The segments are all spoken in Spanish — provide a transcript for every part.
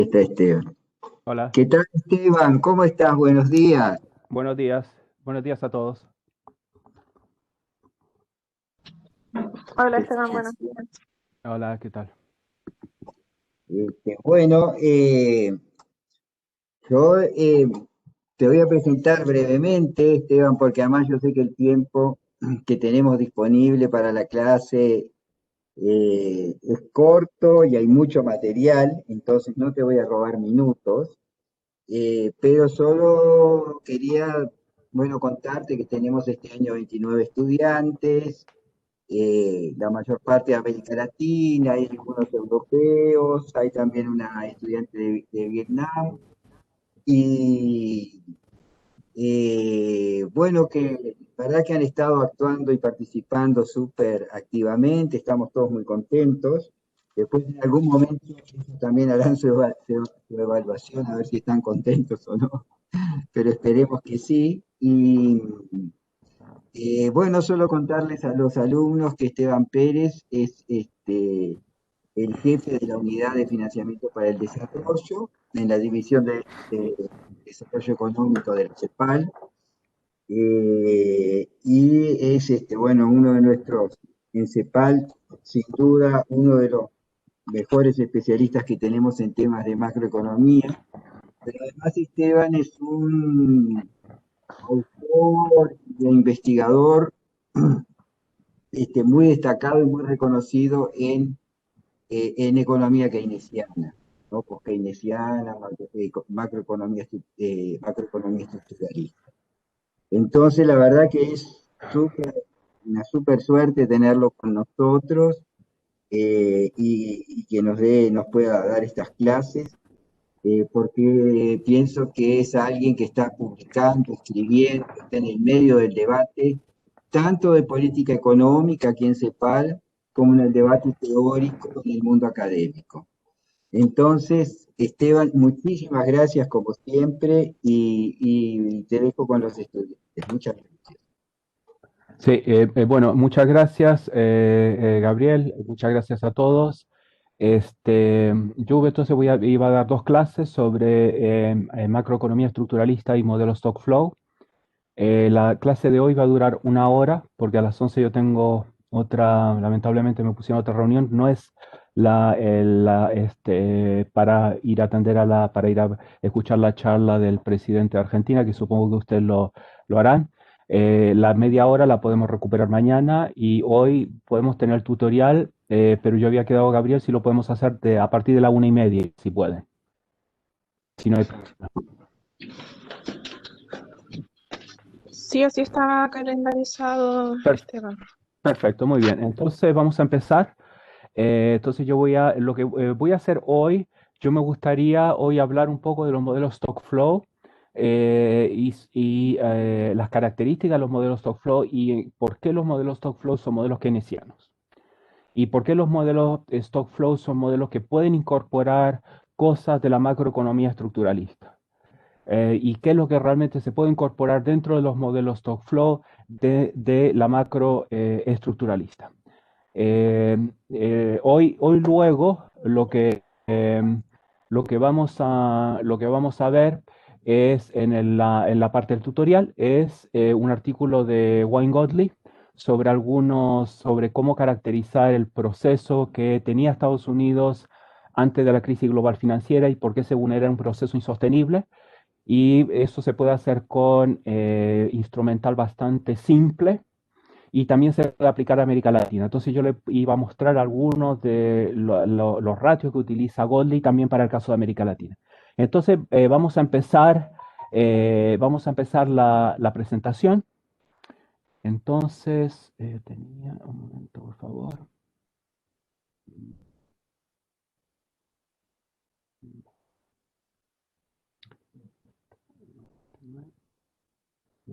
Está Esteban. Hola, ¿Qué tal, Esteban? ¿Cómo estás? Buenos días. buenos días. Buenos días a todos. Hola Esteban, buenos días. Hola, ¿qué tal? Bueno, yo te voy a presentar brevemente, Esteban, porque además yo sé que el tiempo que tenemos disponible para la clase es corto y hay mucho material, entonces no te voy a robar minutos, pero solo quería, bueno, contarte que tenemos este año 29 estudiantes, la mayor parte de América Latina, hay algunos europeos, hay también una estudiante de Vietnam, y bueno, que la verdad que han estado actuando y participando súper activamente, estamos todos muy contentos. Después en algún momento ellos también harán su evaluación a ver si están contentos o no, pero esperemos que sí. Y bueno, solo contarles a los alumnos que Esteban Pérez es el jefe de la Unidad de Financiamiento para el Desarrollo en la División de Desarrollo Económico de la CEPAL, y es bueno, uno de nuestros, en CEPAL, sin duda, uno de los mejores especialistas que tenemos en temas de macroeconomía. Pero además Esteban es un autor e investigador muy destacado y muy reconocido en economía keynesiana, ¿no? Post-keynesiana, macroeconomía estructuralista. Entonces, la verdad que es una súper suerte tenerlo con nosotros, y que nos pueda dar estas clases, porque pienso que es alguien que está publicando, escribiendo, está en el medio del debate, tanto de política económica aquí en CEPAL, como en el debate teórico en el mundo académico. Entonces, Esteban, muchísimas gracias como siempre y te dejo con los estudiantes. Muchas gracias. Sí, bueno, muchas gracias, Gabriel. Muchas gracias a todos. Yo entonces iba a dar dos clases sobre macroeconomía estructuralista y modelo stock flow. La clase de hoy va a durar una hora porque a las 11 yo tengo otra, lamentablemente me pusieron otra reunión. No es para ir a atender para ir a escuchar la charla del presidente de Argentina, que supongo que ustedes lo harán. La media hora la podemos recuperar mañana y hoy podemos tener el tutorial, pero yo había quedado, Gabriel, si lo podemos hacer a partir de la 1:30, si pueden. Si no hay problema. Sí, así estaba calendarizado Per- Esteban. Perfecto, muy bien. Entonces vamos a empezar. Entonces lo que voy a hacer hoy, yo me gustaría hoy hablar un poco de los modelos stock flow, las características de los modelos stock flow y por qué los modelos stock flow son modelos keynesianos. Y por qué los modelos stock flow son modelos que pueden incorporar cosas de la macroeconomía estructuralista. Y qué es lo que realmente se puede incorporar dentro de los modelos stock flow de la macro estructuralista. Hoy luego lo que vamos a ver es en la parte del tutorial es un artículo de Wayne Godley sobre cómo caracterizar el proceso que tenía Estados Unidos antes de la crisis global financiera y por qué según era un proceso insostenible. Y eso se puede hacer con instrumental bastante simple y también se puede aplicar a América Latina. Entonces yo le iba a mostrar algunos de los ratios que utiliza Goldie también para el caso de América Latina. Entonces vamos a empezar la presentación. Entonces, tenía un momento, por favor.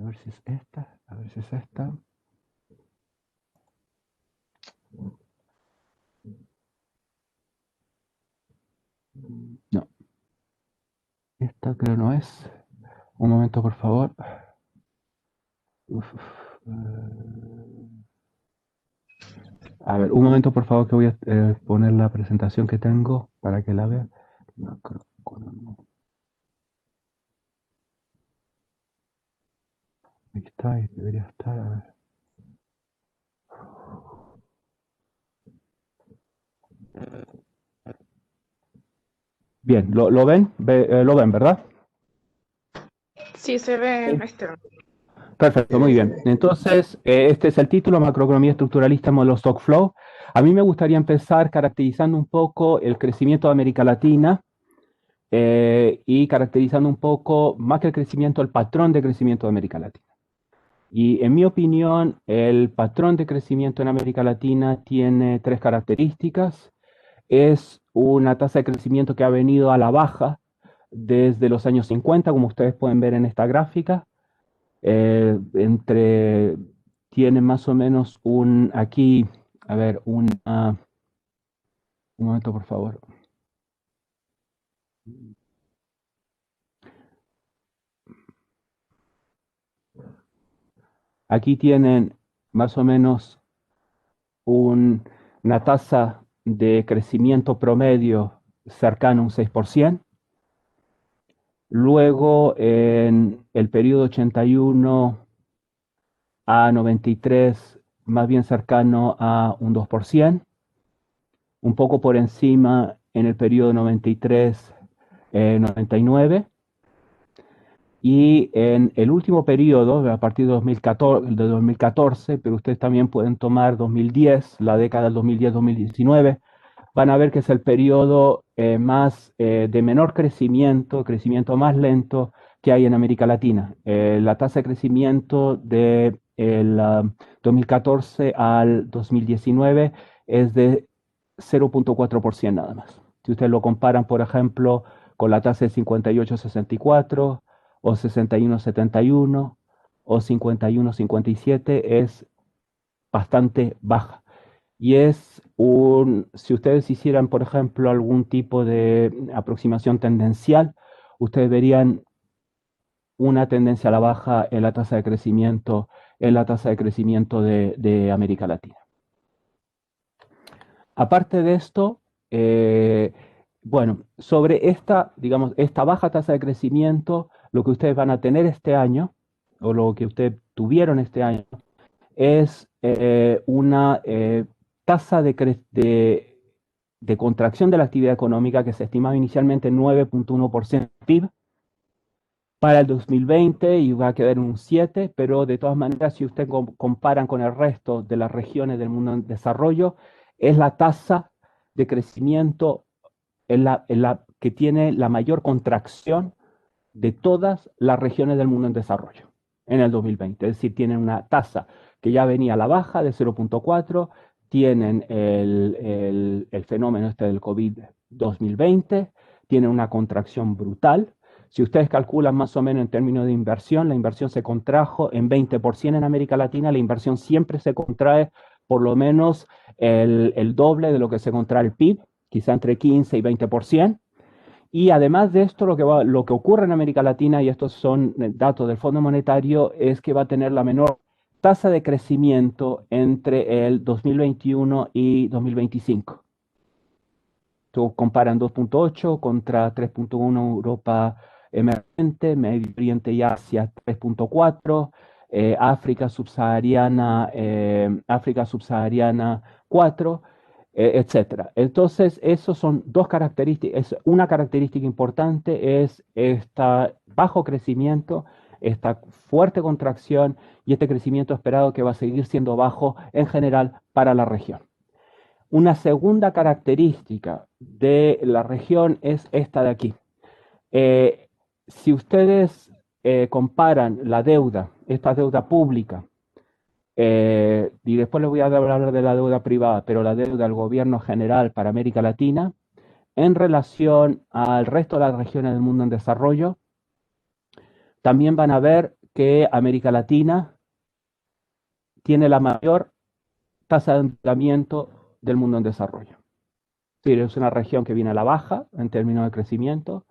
A ver si es esta, a ver si es esta. No, esta creo no es. Un momento, por favor. Uf, a ver, un momento, por favor, que voy a poner la presentación que tengo para que la vean. Aquí está, ahí debería estar. A ver. Bien, ¿lo ven? ¿Lo ven, verdad? Sí, se ve Sí. este. Perfecto, muy bien. Entonces, este es el título, Macroeconomía Estructuralista en Modelo Stockflow. A mí me gustaría empezar caracterizando un poco el crecimiento de América Latina y caracterizando un poco, más que el crecimiento, el patrón de crecimiento de América Latina. Y en mi opinión, el patrón de crecimiento en América Latina tiene tres características. Es una tasa de crecimiento que ha venido a la baja desde los años 50, como ustedes pueden ver en esta gráfica. Tiene más o menos aquí, a ver, un momento por favor. Aquí tienen más o menos una tasa de crecimiento promedio cercana a un 6%. Luego, en el periodo 81 a 93, más bien cercano a un 2%. Un poco por encima en el periodo 93-99. Y en el último periodo, a partir de 2014, pero ustedes también pueden tomar 2010, la década del 2010-2019, van a ver que es el periodo de menor crecimiento más lento que hay en América Latina. La tasa de crecimiento del 2014 al 2019 es de 0.4% nada más. Si ustedes lo comparan, por ejemplo, con la tasa de 58-64 o 61-71 o 51-57, es bastante baja. Y si ustedes hicieran, por ejemplo, algún tipo de aproximación tendencial, ustedes verían una tendencia a la baja en la tasa de crecimiento, de América Latina. Aparte de esto, bueno, sobre digamos, esta baja tasa de crecimiento, lo que ustedes van a tener este año, o lo que ustedes tuvieron este año, es una tasa de contracción de la actividad económica que se estimaba inicialmente en 9.1% del PIB para el 2020 y va a quedar en un 7%, pero de todas maneras, si ustedes comparan con el resto de las regiones del mundo en desarrollo, es la tasa de crecimiento que tiene la mayor contracción de todas las regiones del mundo en desarrollo en el 2020. Es decir, tienen una tasa que ya venía a la baja de 0.4, tienen el fenómeno del COVID 2020, tienen una contracción brutal. Si ustedes calculan más o menos en términos de inversión, la inversión se contrajo en 20% en América Latina, la inversión siempre se contrae por lo menos el doble de lo que se contrae el PIB, quizá entre 15 y 20%. Y además de esto, lo que ocurre en América Latina, y estos son datos del Fondo Monetario, es que va a tener la menor tasa de crecimiento entre el 2021 y 2025. Comparan 2.8 contra 3.1 Europa emergente, Medio Oriente y Asia 3.4, África subsahariana 4, etcétera. Entonces, esos son dos características. Una característica importante es este bajo crecimiento, esta fuerte contracción y este crecimiento esperado que va a seguir siendo bajo en general para la región. Una segunda característica de la región es esta de aquí. Si ustedes comparan la deuda, esta deuda pública, y después les voy a hablar de la deuda privada, pero la deuda del gobierno general para América Latina, en relación al resto de las regiones del mundo en desarrollo, también van a ver que América Latina tiene la mayor tasa de endeudamiento del mundo en desarrollo. Es una región que viene a la baja en términos de crecimiento,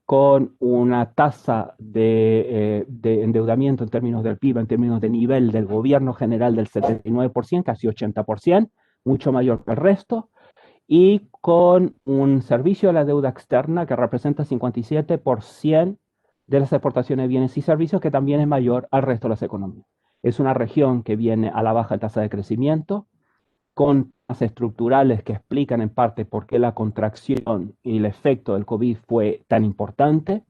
con una tasa de endeudamiento en términos del PIB, en términos de nivel del gobierno general del 79%, casi 80%, mucho mayor que el resto, y con un servicio de la deuda externa que representa 57% de las exportaciones de bienes y servicios, que también es mayor al resto de las economías. Es una región que viene a la baja tasa de crecimiento, con temas estructurales que explican en parte por qué la contracción y el efecto del COVID fue tan importante,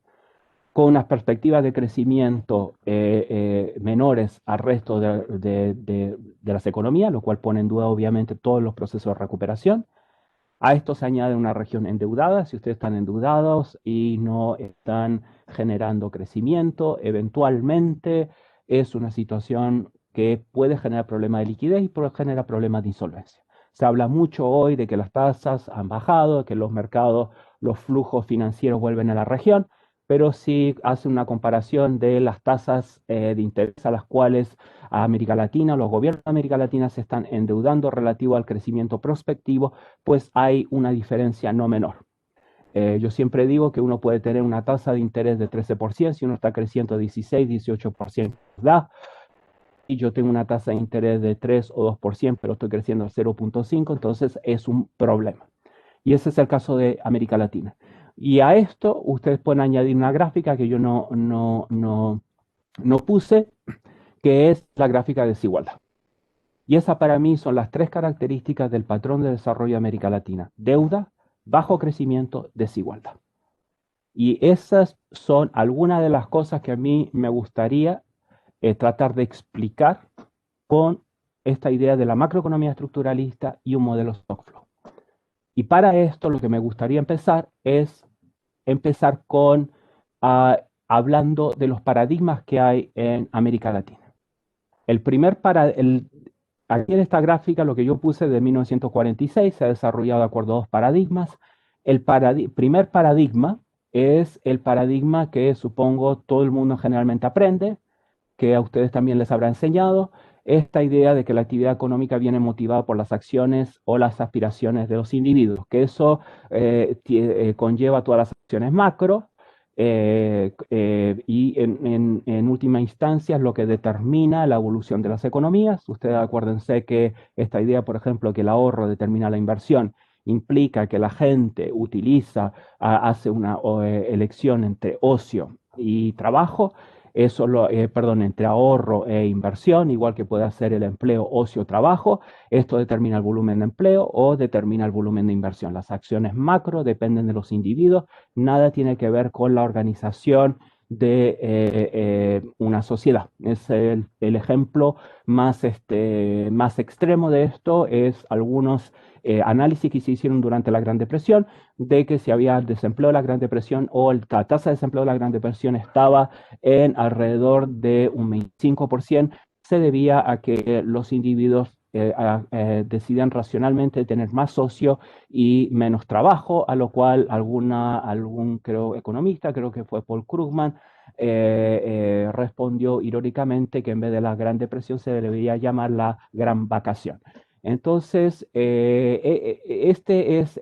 con unas perspectivas de crecimiento menores al resto de las economías, lo cual pone en duda obviamente todos los procesos de recuperación. A esto se añade una región endeudada. Si ustedes están endeudados y no están generando crecimiento, eventualmente es una situación que puede generar problemas de liquidez y puede generar problemas de insolvencia. Se habla mucho hoy de que las tasas han bajado, que los mercados, los flujos financieros vuelven a la región, pero si hace una comparación de las tasas de interés a las cuales a América Latina, los gobiernos de América Latina se están endeudando relativo al crecimiento prospectivo, pues hay una diferencia no menor. Yo siempre digo que uno puede tener una tasa de interés de 13% si uno está creciendo 16, 18%, ¿verdad? Y yo tengo una tasa de interés de 3 o 2%, pero estoy creciendo al 0.5, entonces es un problema. Y ese es el caso de América Latina. Y a esto ustedes pueden añadir una gráfica que yo no puse, que es la gráfica de desigualdad. Y esa para mí son las tres características del patrón de desarrollo de América Latina: deuda, bajo crecimiento, desigualdad. Y esas son algunas de las cosas que a mí me gustaría tratar de explicar con esta idea de la macroeconomía estructuralista y un modelo Stockflow. Y para esto lo que me gustaría empezar es empezar con hablando de los paradigmas que hay en América Latina. Aquí en esta gráfica lo que yo puse de 1946 se ha desarrollado de acuerdo a dos paradigmas. El primer paradigma es el paradigma que supongo todo el mundo generalmente aprende, que a ustedes también les habrá enseñado, esta idea de que la actividad económica viene motivada por las acciones o las aspiraciones de los individuos, que eso conlleva todas las acciones macro, y en última instancia es lo que determina la evolución de las economías. Ustedes acuérdense que esta idea, por ejemplo, que el ahorro determina la inversión, implica que la gente hace una elección entre ocio y trabajo. Eso entre ahorro e inversión, igual que puede hacer el empleo, ocio, trabajo. Esto determina el volumen de empleo o determina el volumen de inversión. Las acciones macro dependen de los individuos, nada tiene que ver con la organización de una sociedad. Es el ejemplo más extremo de esto, es algunos análisis que se hicieron durante la Gran Depresión, de que si había desempleo de la Gran Depresión o la tasa de desempleo de la Gran Depresión estaba en alrededor de un 25%, se debía a que los individuos decidían racionalmente tener más socio y menos trabajo, a lo cual algún creo, economista, creo que fue Paul Krugman, respondió irónicamente que en vez de la Gran Depresión se debería llamar la Gran Vacación. Entonces, este es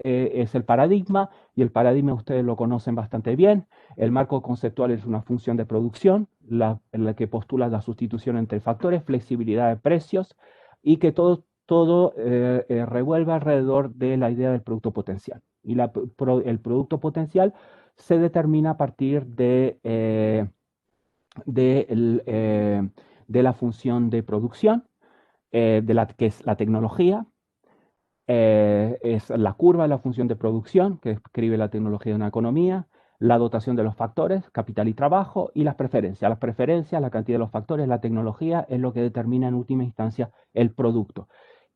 el paradigma, y el paradigma ustedes lo conocen bastante bien. El marco conceptual es una función de producción, en la que postula la sustitución entre factores, flexibilidad de precios, y que todo revuelve alrededor de la idea del producto potencial. Y el producto potencial se determina a partir de la función de producción, que es la tecnología, es la curva de la función de producción, que escribe la tecnología de una economía, la dotación de los factores, capital y trabajo, y las preferencias. Las preferencias, la cantidad de los factores, la tecnología es lo que determina en última instancia el producto.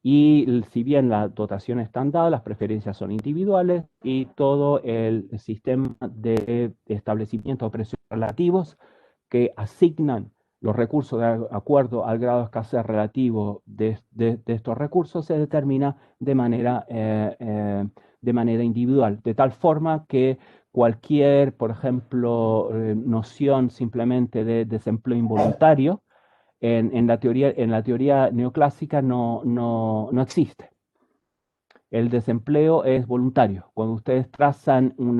Y si bien la dotación está dada, las preferencias son individuales y todo el sistema de establecimiento de precios relativos que asignan los recursos de acuerdo al grado de escasez relativo de estos recursos se determina de manera individual, de tal forma que cualquier, por ejemplo, noción simplemente de desempleo involuntario en la teoría neoclásica no existe. El desempleo es voluntario. Cuando ustedes trazan un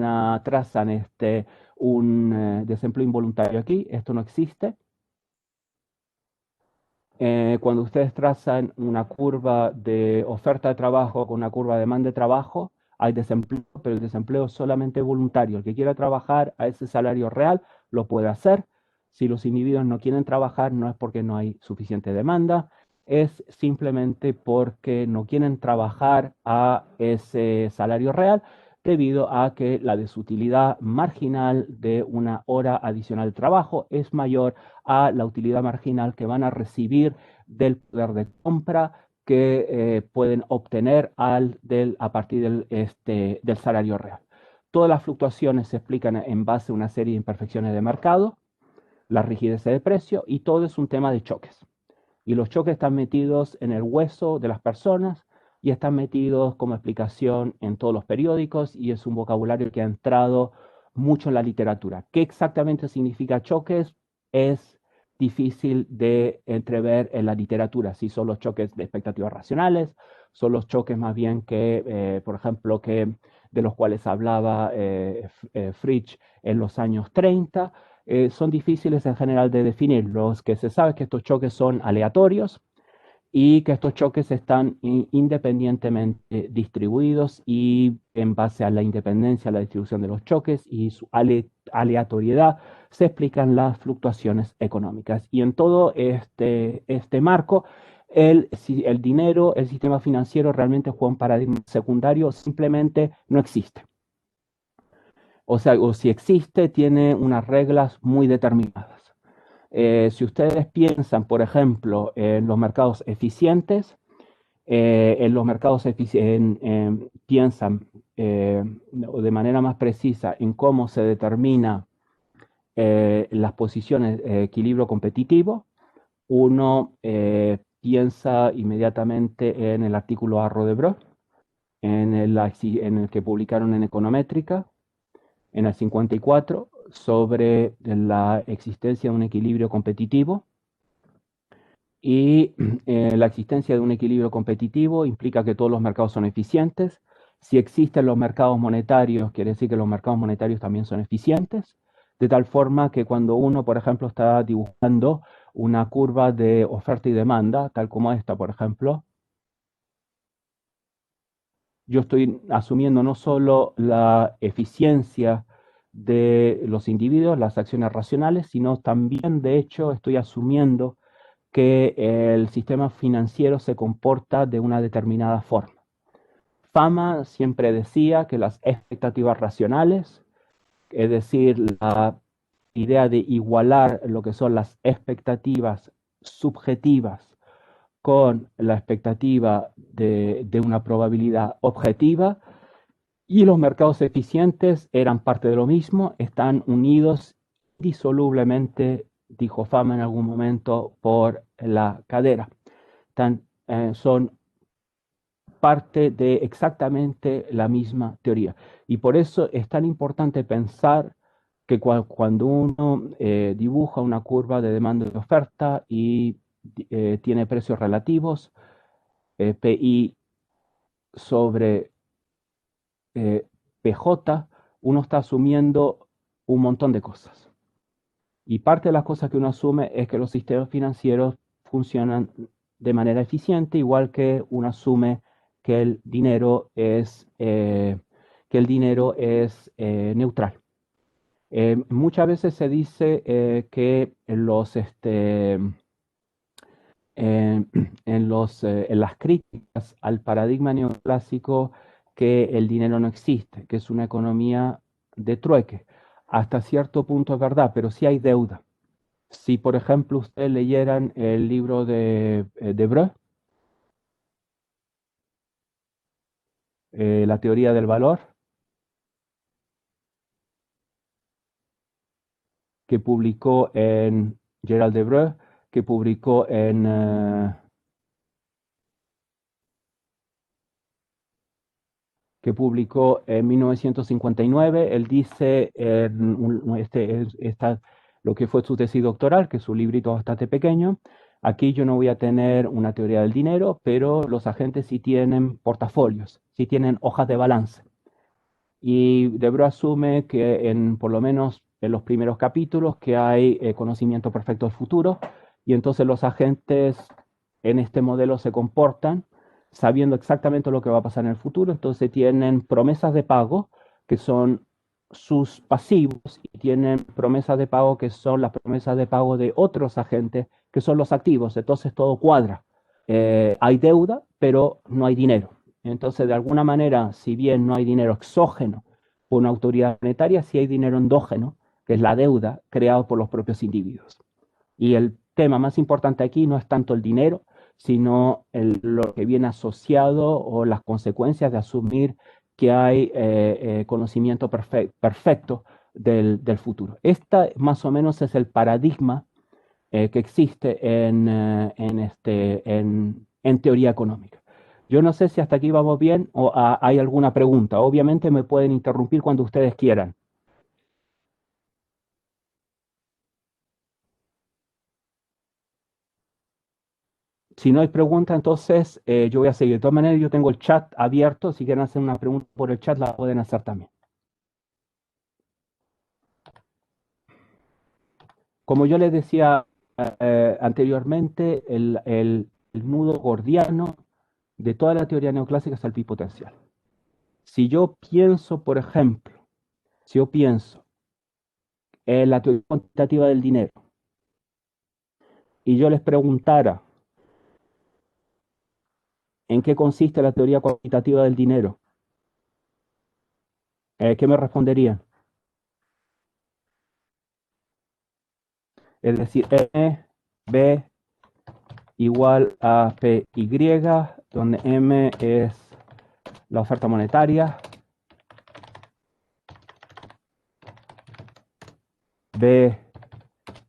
desempleo involuntario aquí, esto no existe. Cuando ustedes trazan una curva de oferta de trabajo con una curva de demanda de trabajo, hay desempleo, pero el desempleo es solamente voluntario. El que quiera trabajar a ese salario real lo puede hacer. Si los individuos no quieren trabajar, no es porque no hay suficiente demanda, es simplemente porque no quieren trabajar a ese salario real debido a que la desutilidad marginal de una hora adicional de trabajo es mayor a la utilidad marginal que van a recibir del poder de compra que pueden obtener a partir del salario real. Todas las fluctuaciones se explican en base a una serie de imperfecciones de mercado, la rigidez de precio, y todo es un tema de choques. Y los choques están metidos en el hueso de las personas y están metidos como explicación en todos los periódicos, y es un vocabulario que ha entrado mucho en la literatura. ¿Qué exactamente significa choques? Es difícil de entrever en la literatura. Si son los choques de expectativas racionales, son los choques más bien que, por ejemplo, de los cuales hablaba Fritsch en los años 30, son difíciles en general de definir. Los que se sabe que estos choques son aleatorios y que estos choques están independientemente distribuidos, y en base a la independencia, la distribución de los choques y su aleatoriedad se explican las fluctuaciones económicas. Y en todo este marco, el dinero, el sistema financiero realmente juega un paradigma secundario, simplemente no existe. O sea, o si existe, tiene unas reglas muy determinadas. Si ustedes piensan, por ejemplo, en los mercados eficientes, piensan de manera más precisa en cómo se determina las posiciones de equilibrio competitivo, uno piensa inmediatamente en el artículo Arro-de-Breu, en el que publicaron en Econométrica, en el 54, sobre la existencia de un equilibrio competitivo. Y la existencia de un equilibrio competitivo implica que todos los mercados son eficientes. Si existen los mercados monetarios, quiere decir que los mercados monetarios también son eficientes, de tal forma que cuando uno, por ejemplo, está dibujando una curva de oferta y demanda, tal como esta, por ejemplo, yo estoy asumiendo no solo la eficiencia de los individuos, las acciones racionales, sino también, de hecho, estoy asumiendo que el sistema financiero se comporta de una determinada forma. Fama siempre decía que las expectativas racionales, es decir, la idea de igualar lo que son las expectativas subjetivas con la expectativa de una probabilidad objetiva, y los mercados eficientes eran parte de lo mismo, están unidos disolublemente, dijo Fama en algún momento, por la cadera. Son parte de exactamente la misma teoría. Y por eso es tan importante pensar que cuando uno dibuja una curva de demanda y oferta y tiene precios relativos, PI sobre PJ, uno está asumiendo un montón de cosas. Y parte de las cosas que uno asume es que los sistemas financieros funcionan de manera eficiente, igual que uno asume que el dinero es neutral. Muchas veces se dice que en las críticas al paradigma neoclásico, que el dinero no existe, que es una economía de trueque. Hasta cierto punto es verdad, pero sí hay deuda. Si, por ejemplo, ustedes leyeran el libro de Breu, La teoría del valor, que publicó en Gerald de Breu, que publicó en 1959, él dice lo que fue su tesis doctoral, que es un librito bastante pequeño. Aquí yo no voy a tener una teoría del dinero, pero los agentes sí tienen portafolios, sí tienen hojas de balance. Y Debro asume que por lo menos en los primeros capítulos, que hay conocimiento perfecto del futuro, y entonces los agentes en este modelo se comportan sabiendo exactamente lo que va a pasar en el futuro. Entonces tienen promesas de pago, que son sus pasivos, y tienen promesas de pago que son las promesas de pago de otros agentes, que son los activos. Entonces todo cuadra. Hay deuda, pero no hay dinero. Entonces, de alguna manera, si bien no hay dinero exógeno por una autoridad monetaria, sí hay dinero endógeno, que es la deuda creada por los propios individuos. Y el tema más importante aquí no es tanto el dinero, sino lo que viene asociado o las consecuencias de asumir que hay conocimiento perfecto del futuro. Esta más o menos es el paradigma que existe en teoría económica. Yo no sé si hasta aquí vamos bien o hay alguna pregunta. Obviamente me pueden interrumpir cuando ustedes quieran. Si no hay pregunta, entonces yo voy a seguir. De todas maneras, yo tengo el chat abierto. Si quieren hacer una pregunta por el chat, la pueden hacer también. Como yo les decía anteriormente, el nudo gordiano de toda la teoría neoclásica es el bipotencial. Si yo pienso, por ejemplo, si yo pienso en la teoría cuantitativa del dinero y yo les preguntara en qué consiste la teoría cuantitativa del dinero, ¿qué me responderían? Es decir, M, B igual a PY, donde M es la oferta monetaria, B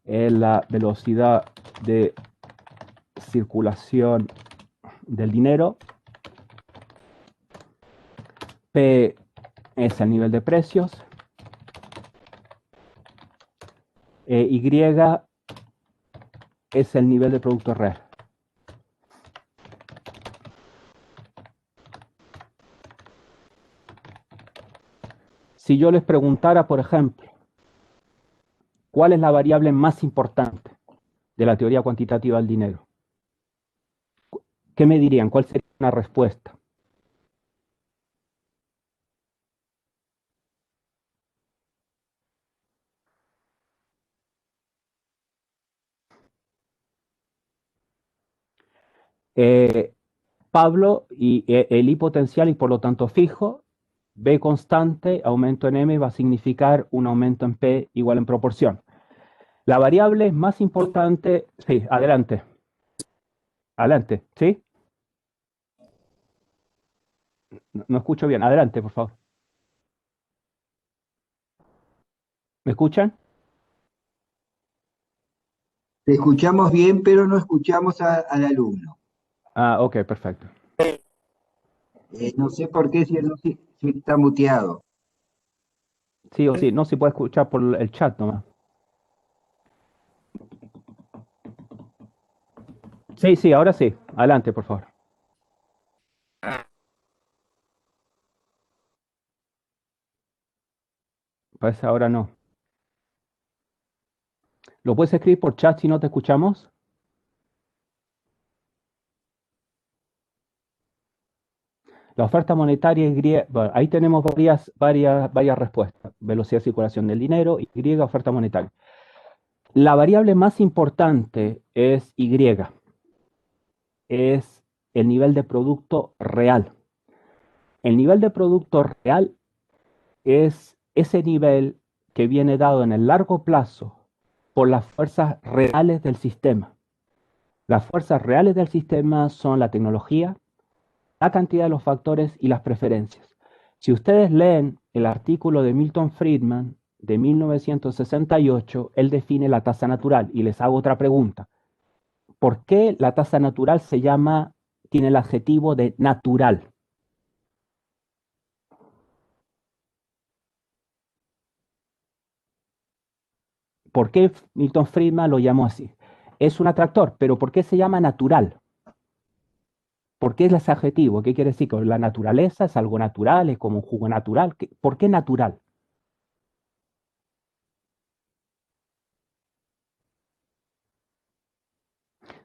es la velocidad de circulación del dinero, P es el nivel de precios, Y es el nivel de producto real. Si yo les preguntara, por ejemplo, ¿cuál es la variable más importante de la teoría cuantitativa del dinero? ¿Qué me dirían? ¿Cuál sería una respuesta? Pablo, y el I potencial y por lo tanto fijo, B constante, aumento en M va a significar un aumento en P igual en proporción. La variable más importante, sí, adelante, adelante, ¿sí? No escucho bien, adelante, por favor. ¿Me escuchan? Te escuchamos bien, pero no escuchamos al alumno. Ah, ok, perfecto. No sé por qué si está muteado. Sí o sí, no se puede escuchar por el chat nomás. Sí, sí, ahora sí. Adelante, por favor. Parece ahora no. ¿Lo puedes escribir por chat si no te escuchamos? La oferta monetaria Y, bueno, ahí tenemos varias respuestas. Velocidad de circulación del dinero, Y, oferta monetaria. La variable más importante es Y, es el nivel de producto real. El nivel de producto real es ese nivel que viene dado en el largo plazo por las fuerzas reales del sistema. Las fuerzas reales del sistema son la tecnología, la cantidad de los factores y las preferencias. Si ustedes leen el artículo de Milton Friedman de 1968, él define la tasa natural y les hago otra pregunta. ¿Por qué la tasa natural tiene el adjetivo de natural? ¿Por qué Milton Friedman lo llamó así? Es un atractor, pero ¿por qué se llama natural? ¿Por qué es ese adjetivo? ¿Qué quiere decir? Que la naturaleza es algo natural, es como un jugo natural. ¿Por qué natural?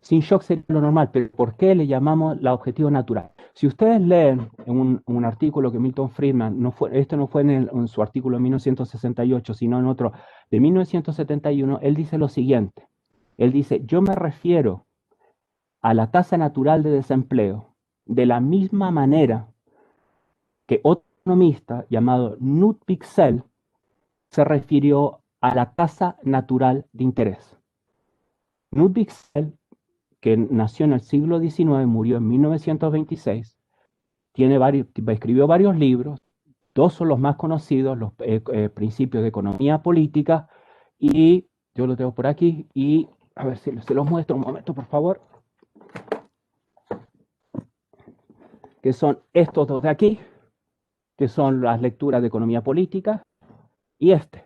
Sin shock sería lo normal, pero ¿por qué le llamamos la objetivo natural? Si ustedes leen un artículo que Milton Friedman, esto no fue en su artículo de 1968, sino en otro de 1971, él dice lo siguiente. Él dice, yo me refiero a la tasa natural de desempleo de la misma manera que otro economista llamado Knut Wicksell se refirió a la tasa natural de interés. Knut Wicksell, que nació en el siglo XIX, murió en 1926, escribió varios libros, dos son los más conocidos, los principios de economía política, y yo lo tengo por aquí, y a ver si se los muestro un momento, por favor, que son estos dos de aquí, que son las lecturas de economía política, y este,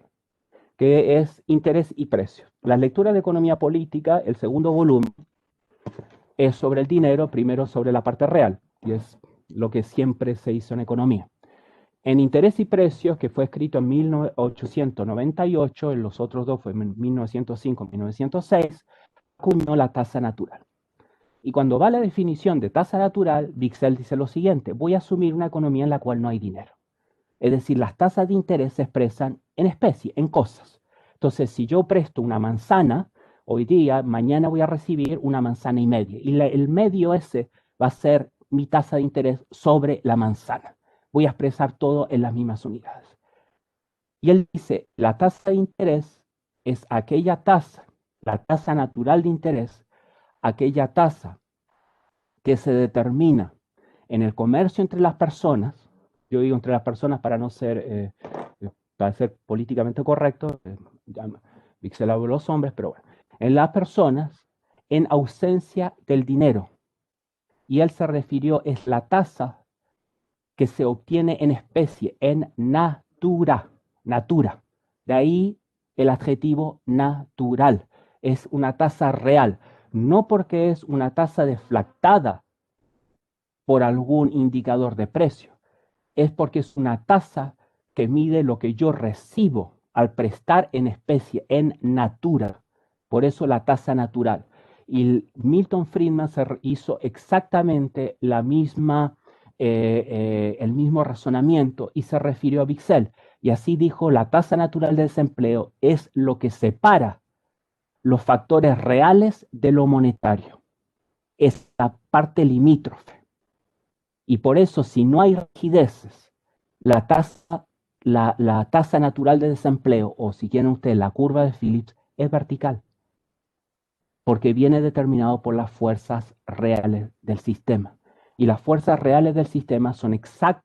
que es interés y precios. Las lecturas de economía política, el segundo volumen, es sobre el dinero, primero sobre la parte real, y es lo que siempre se hizo en economía. En interés y precios, que fue escrito en 1898, en los otros dos fue en 1905, 1906, acuñó la tasa natural. Y cuando va la definición de tasa natural, Wicksell dice lo siguiente, voy a asumir una economía en la cual no hay dinero. Es decir, las tasas de interés se expresan en especie, en cosas. Entonces, si yo presto una manzana, hoy día, mañana voy a recibir una manzana y media. Y el medio ese va a ser mi tasa de interés sobre la manzana. Voy a expresar todo en las mismas unidades. Y él dice, la tasa de interés es aquella tasa, la tasa natural de interés, aquella tasa que se determina en el comercio entre las personas, yo digo entre las personas para no ser, para ser políticamente correcto, Wicksell habló de los hombres, pero bueno, en las personas en ausencia del dinero. Y él se refirió, es la tasa que se obtiene en especie, en natura. De ahí el adjetivo natural. Es una tasa real, no porque es una tasa deflactada por algún indicador de precio, es porque es una tasa que mide lo que yo recibo al prestar en especie, en natura. Por eso la tasa natural. Y Milton Friedman hizo exactamente la misma, el mismo razonamiento y se refirió a Wicksell. Y así dijo, la tasa natural de desempleo es lo que separa los factores reales de lo monetario. Es la parte limítrofe. Y por eso, si no hay rigideces, la tasa natural de desempleo, o si quieren ustedes, la curva de Phillips, es vertical. Porque viene determinado por las fuerzas reales del sistema. Y las fuerzas reales del sistema son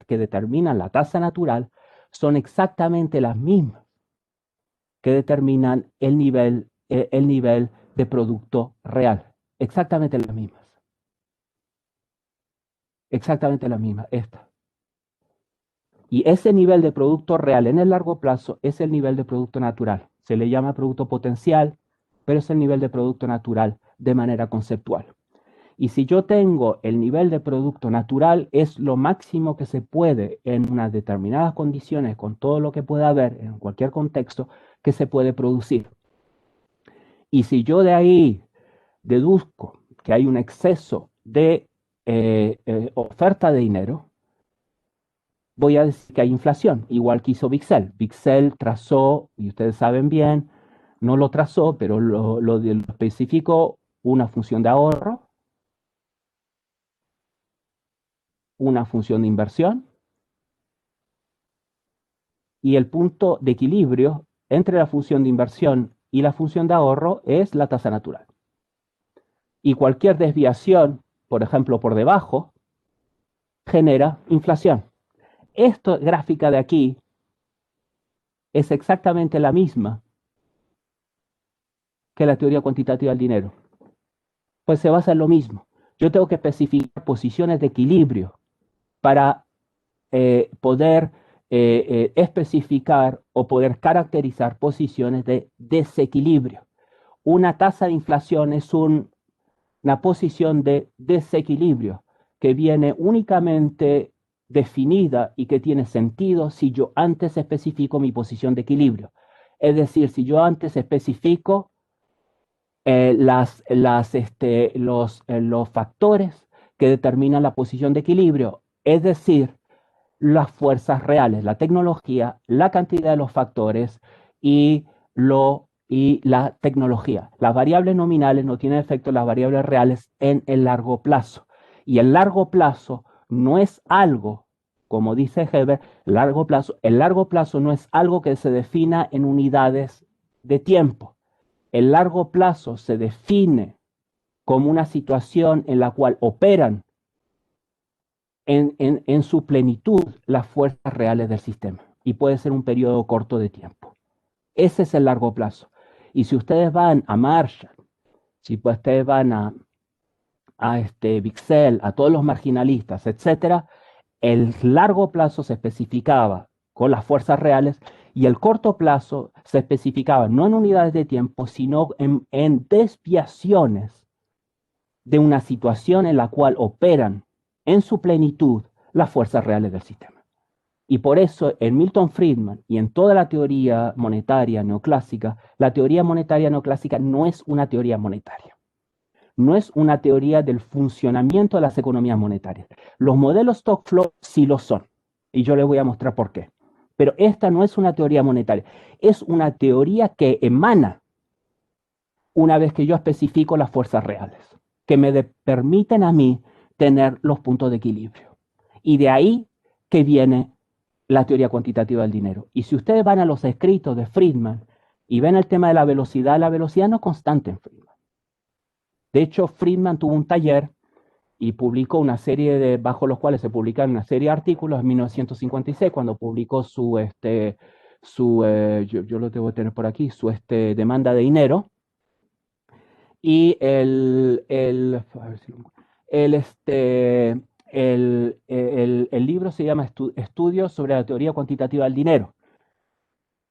que determinan la tasa natural, son exactamente las mismas que determinan el nivel de producto real. Exactamente las mismas. Exactamente las mismas, esta. Y ese nivel de producto real en el largo plazo es el nivel de producto natural. Se le llama producto potencial, pero es el nivel de producto natural de manera conceptual. Y si yo tengo el nivel de producto natural, es lo máximo que se puede en unas determinadas condiciones, con todo lo que pueda haber en cualquier contexto, que se puede producir. Y si yo de ahí deduzco que hay un exceso de oferta de dinero, voy a decir que hay inflación, igual que hizo Wicksell. Wicksell trazó, y ustedes saben bien, no lo trazó, pero lo especificó, una función de ahorro, una función de inversión, y el punto de equilibrio entre la función de inversión y la función de ahorro es la tasa natural. Y cualquier desviación, por ejemplo, por debajo, genera inflación. Esta gráfica de aquí es exactamente la misma que la teoría cuantitativa del dinero. Pues se basa en lo mismo. Yo tengo que especificar posiciones de equilibrio para poder especificar o poder caracterizar posiciones de desequilibrio. Una tasa de inflación es una posición de desequilibrio que viene únicamente definida y que tiene sentido si yo antes especifico mi posición de equilibrio. Es decir, si yo antes especifico los factores que determinan la posición de equilibrio, es decir, las fuerzas reales, la tecnología, la cantidad de los factores y la tecnología. Las variables nominales no tienen efecto en las variables reales en el largo plazo. Y el largo plazo no es algo, como dice Heber, el largo plazo no es algo que se defina en unidades de tiempo. El largo plazo se define como una situación en la cual operan en su plenitud las fuerzas reales del sistema. Y puede ser un periodo corto de tiempo. Ese es el largo plazo. Y si ustedes van a Marshall, si ustedes van a Wicksell, a todos los marginalistas, etcétera, el largo plazo se especificaba con las fuerzas reales y el corto plazo se especificaba no en unidades de tiempo, sino en desviaciones de una situación en la cual operan en su plenitud las fuerzas reales del sistema. Y por eso en Milton Friedman y en toda la teoría monetaria neoclásica, la teoría monetaria neoclásica no es una teoría monetaria. No es una teoría del funcionamiento de las economías monetarias. Los modelos Stock-Flow sí lo son. Y yo les voy a mostrar por qué. Pero esta no es una teoría monetaria. Es una teoría que emana una vez que yo especifico las fuerzas reales, que me permiten a mí tener los puntos de equilibrio. Y de ahí que viene la teoría cuantitativa del dinero. Y si ustedes van a los escritos de Friedman y ven el tema de la velocidad no es constante en Friedman. De hecho, Friedman tuvo un taller y publicó una serie bajo los cuales se publican una serie de artículos en 1956, cuando publicó yo lo debo tener por aquí, su demanda de dinero. Y el libro se llama Estudios sobre la teoría cuantitativa del dinero.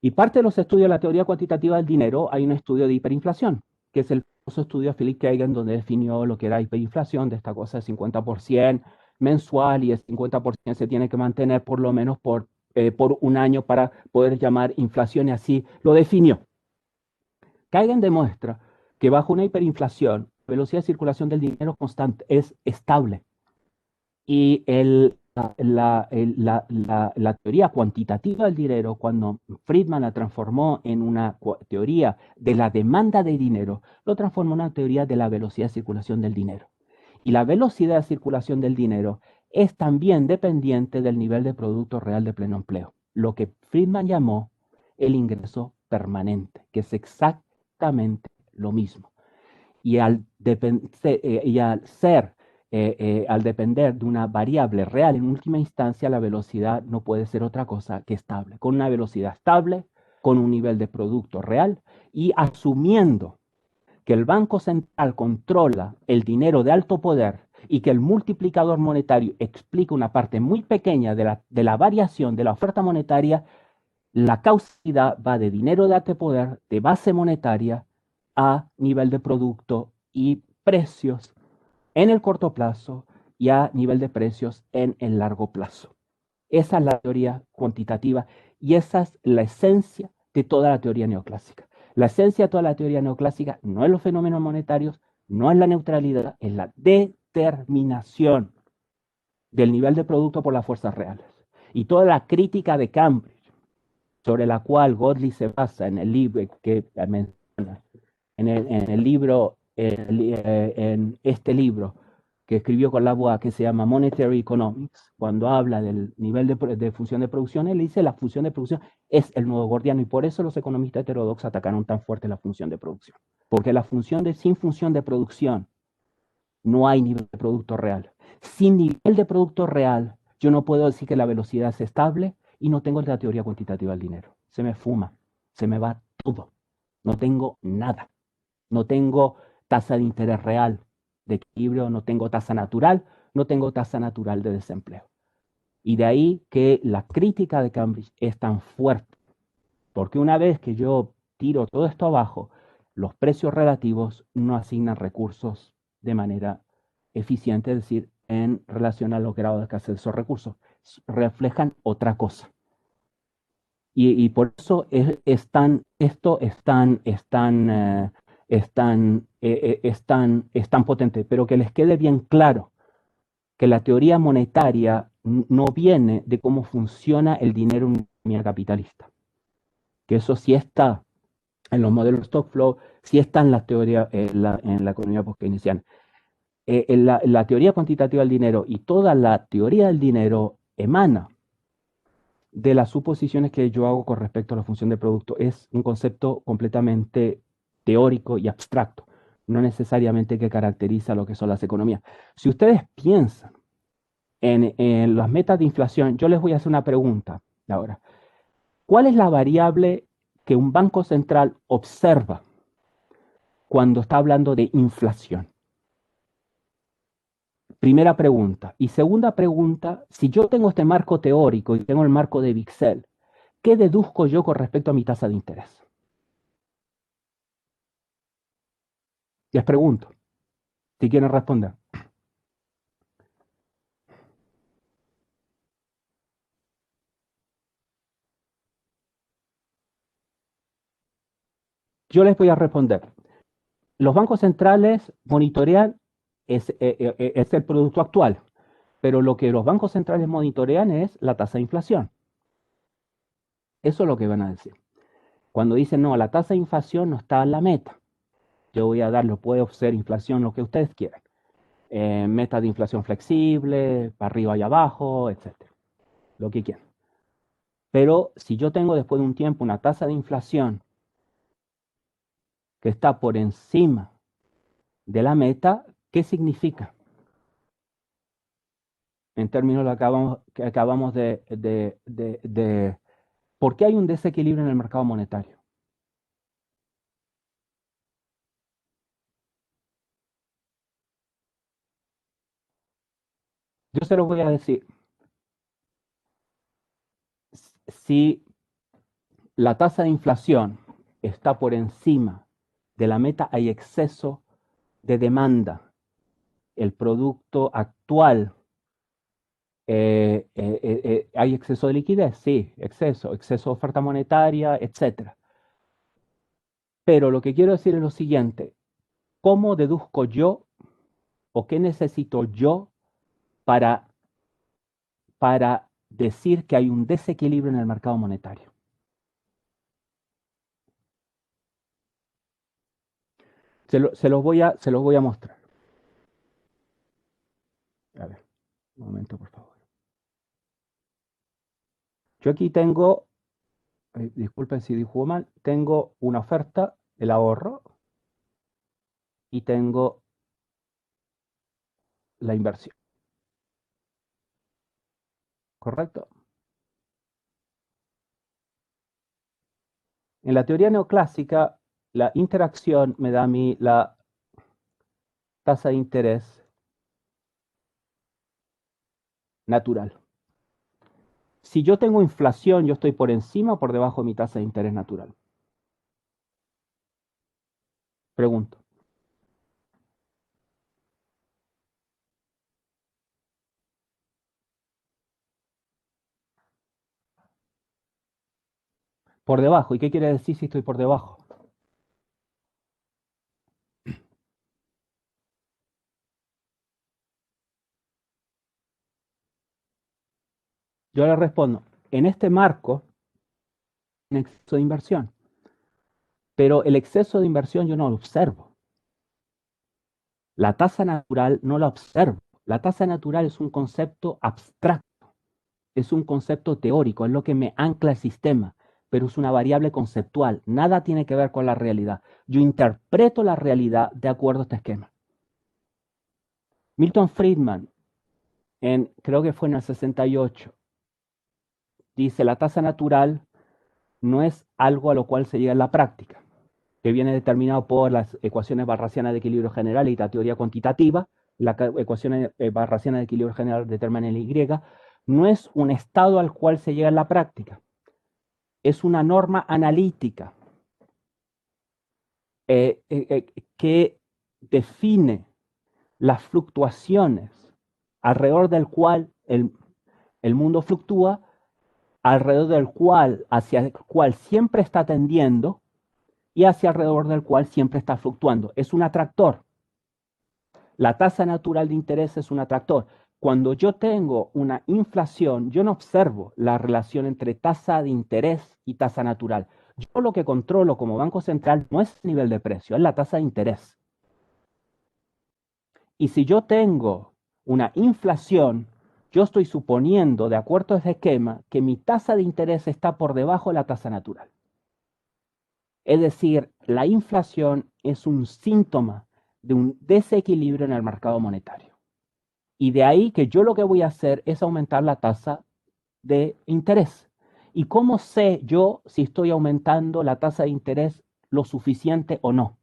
Y parte de los estudios de la teoría cuantitativa del dinero, hay un estudio de hiperinflación, que es el famoso estudio de Philip Kagan, donde definió lo que era hiperinflación, de esta cosa de 50% mensual, y el 50% se tiene que mantener por lo menos por un año para poder llamar inflación, y así lo definió. Kagan demuestra que bajo una hiperinflación, la velocidad de circulación del dinero constante es estable. Y la teoría cuantitativa del dinero, cuando Friedman la transformó en una teoría de la demanda de dinero, lo transformó en una teoría de la velocidad de circulación del dinero. Y la velocidad de circulación del dinero es también dependiente del nivel de Producto Real de Pleno Empleo, lo que Friedman llamó el ingreso permanente, que es exactamente lo mismo. Y al depender de una variable real en última instancia, la velocidad no puede ser otra cosa que estable. Con una velocidad estable, con un nivel de producto real y asumiendo que el Banco Central controla el dinero de alto poder y que el multiplicador monetario explica una parte muy pequeña de la variación de la oferta monetaria, la causalidad va de dinero de alto poder, de base monetaria, a nivel de producto y precios en el corto plazo y a nivel de precios en el largo plazo. Esa es la teoría cuantitativa y esa es la esencia de toda la teoría neoclásica. La esencia de toda la teoría neoclásica no es los fenómenos monetarios, no es la neutralidad, es la determinación del nivel de producto por las fuerzas reales. Y toda la crítica de Cambridge, sobre la cual Godley se basa en el libro que menciona, en este libro que escribió con Lavoie, que se llama Monetary Economics, cuando habla del nivel de función de producción, él dice la función de producción es el nuevo gordiano, y por eso los economistas heterodoxos atacaron tan fuerte la función de producción, porque sin función de producción no hay nivel de producto real. Sin nivel de producto real, yo no puedo decir que la velocidad es estable y no tengo la teoría cuantitativa del dinero. Se me fuma, se me va todo. No tengo nada. No tengo tasa de interés real de equilibrio, no tengo tasa natural de desempleo. Y de ahí que la crítica de Cambridge es tan fuerte, porque una vez que yo tiro todo esto abajo, los precios relativos no asignan recursos de manera eficiente, es decir, en relación a los grados de escasez de esos recursos, reflejan otra cosa. Y por eso es tan potente, pero que les quede bien claro que la teoría monetaria no viene de cómo funciona el dinero en una economía capitalista. Que eso sí está en los modelos stock flow, sí está en la teoría, en la economía post-keynesiana. La teoría cuantitativa del dinero y toda la teoría del dinero emana de las suposiciones que yo hago con respecto a la función del producto. Es un concepto completamente teórico y abstracto, no necesariamente que caracteriza lo que son las economías. Si ustedes piensan en las metas de inflación, yo les voy a hacer una pregunta ahora. ¿Cuál es la variable que un banco central observa cuando está hablando de inflación? Primera pregunta. Y segunda pregunta, si yo tengo este marco teórico y tengo el marco de Wicksell, ¿qué deduzco yo con respecto a mi tasa de interés? Les pregunto, si quieren responder. Yo les voy a responder. Los bancos centrales monitorean es el producto actual, pero lo que los bancos centrales monitorean es la tasa de inflación. Eso es lo que van a decir. Cuando dicen, no, la tasa de inflación no está en la meta, yo voy a darlo, puede ser inflación, lo que ustedes quieran. Meta de inflación flexible, para arriba y abajo, etc. Lo que quieran. Pero si yo tengo después de un tiempo una tasa de inflación que está por encima de la meta, ¿qué significa? En términos que acabamos de ¿por qué hay un desequilibrio en el mercado monetario? Yo se los voy a decir. Si la tasa de inflación está por encima de la meta, hay exceso de demanda. El producto actual, ¿hay exceso de liquidez? Sí, exceso de oferta monetaria, etc. Pero lo que quiero decir es lo siguiente, ¿cómo deduzco yo o qué necesito yo para decir que hay un desequilibrio en el mercado monetario? Se los voy a mostrar. A ver, un momento, por favor. Yo aquí tengo, disculpen si dibujo mal, tengo una oferta, el ahorro, y tengo la inversión. ¿Correcto? En la teoría neoclásica, la interacción me da a mí la tasa de interés natural. Si yo tengo inflación, yo estoy por encima o por debajo de mi tasa de interés natural. Pregunto. Por debajo. ¿Y qué quiere decir si estoy por debajo? Yo le respondo, en este marco, un exceso de inversión. Pero el exceso de inversión yo no lo observo. La tasa natural no la observo. La tasa natural es un concepto abstracto, es un concepto teórico, es lo que me ancla el sistema, pero es una variable conceptual. Nada tiene que ver con la realidad. Yo interpreto la realidad de acuerdo a este esquema. Milton Friedman, creo que fue en el 68, dice, la tasa natural no es algo a lo cual se llega en la práctica, que viene determinado por las ecuaciones barrasianas de equilibrio general y la teoría cuantitativa. Las ecuaciones barrasianas de equilibrio general determinan el Y. No es un estado al cual se llega en la práctica, es una norma analítica que define las fluctuaciones alrededor del cual el mundo fluctúa, alrededor del cual, hacia el cual siempre está tendiendo y hacia alrededor del cual siempre está fluctuando. Es un atractor. La tasa natural de interés es un atractor. cuando yo tengo una inflación, yo no observo la relación entre tasa de interés y tasa natural. Yo lo que controlo como Banco Central no es el nivel de precio, es la tasa de interés. Y si yo tengo una inflación, yo estoy suponiendo, de acuerdo a ese esquema, que mi tasa de interés está por debajo de la tasa natural. Es decir, la inflación es un síntoma de un desequilibrio en el mercado monetario. Y de ahí que yo lo que voy a hacer es aumentar la tasa de interés. ¿Y cómo sé yo si estoy aumentando la tasa de interés lo suficiente o no?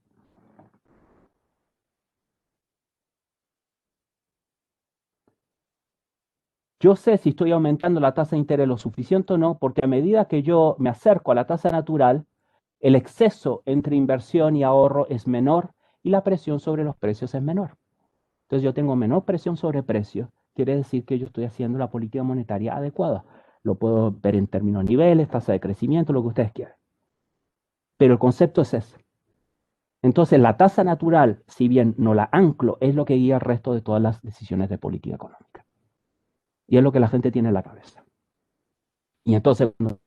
Yo sé si estoy aumentando la tasa de interés lo suficiente o no, porque a medida que yo me acerco a la tasa natural, el exceso entre inversión y ahorro es menor y la presión sobre los precios es menor. Entonces yo tengo menor presión sobre precios, quiere decir que yo estoy haciendo la política monetaria adecuada. Lo puedo ver en términos de niveles, tasa de crecimiento, lo que ustedes quieran. Pero el concepto es ese. Entonces la tasa natural, si bien no la anclo, es lo que guía el resto de todas las decisiones de política económica. Y es lo que la gente tiene en la cabeza. Y entonces, cuando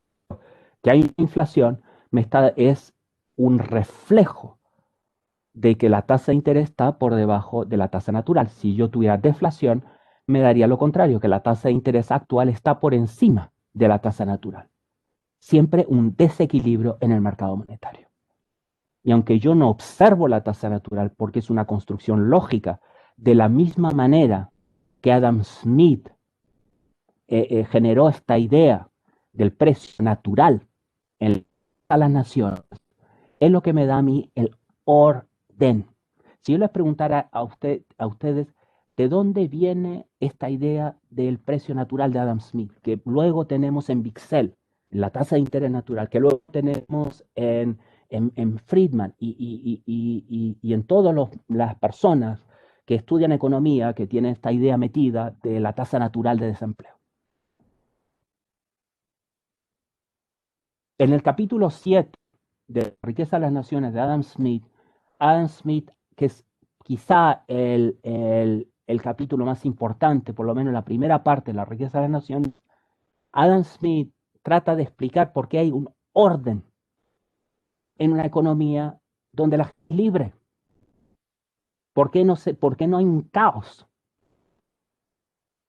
que hay inflación, es un reflejo de que la tasa de interés está por debajo de la tasa natural. Si yo tuviera deflación, me daría lo contrario, que la tasa de interés actual está por encima de la tasa natural. Siempre un desequilibrio en el mercado monetario. Y aunque yo no observo la tasa natural porque es una construcción lógica, de la misma manera que Adam Smith generó esta idea del precio natural en las naciones, es lo que me da a mí el orden. Si yo les preguntara a ustedes de dónde viene esta idea del precio natural de Adam Smith, que luego tenemos en Bixel, en la tasa de interés natural, que luego tenemos en Friedman y en todas las personas que estudian economía, que tienen esta idea metida de la tasa natural de desempleo. En el capítulo 7 de Riqueza de las Naciones de Adam Smith, que es quizá el capítulo más importante, por lo menos la primera parte de la Riqueza de las Naciones, Adam Smith trata de explicar por qué hay un orden en una economía donde la gente es libre. ¿Por qué no hay un caos?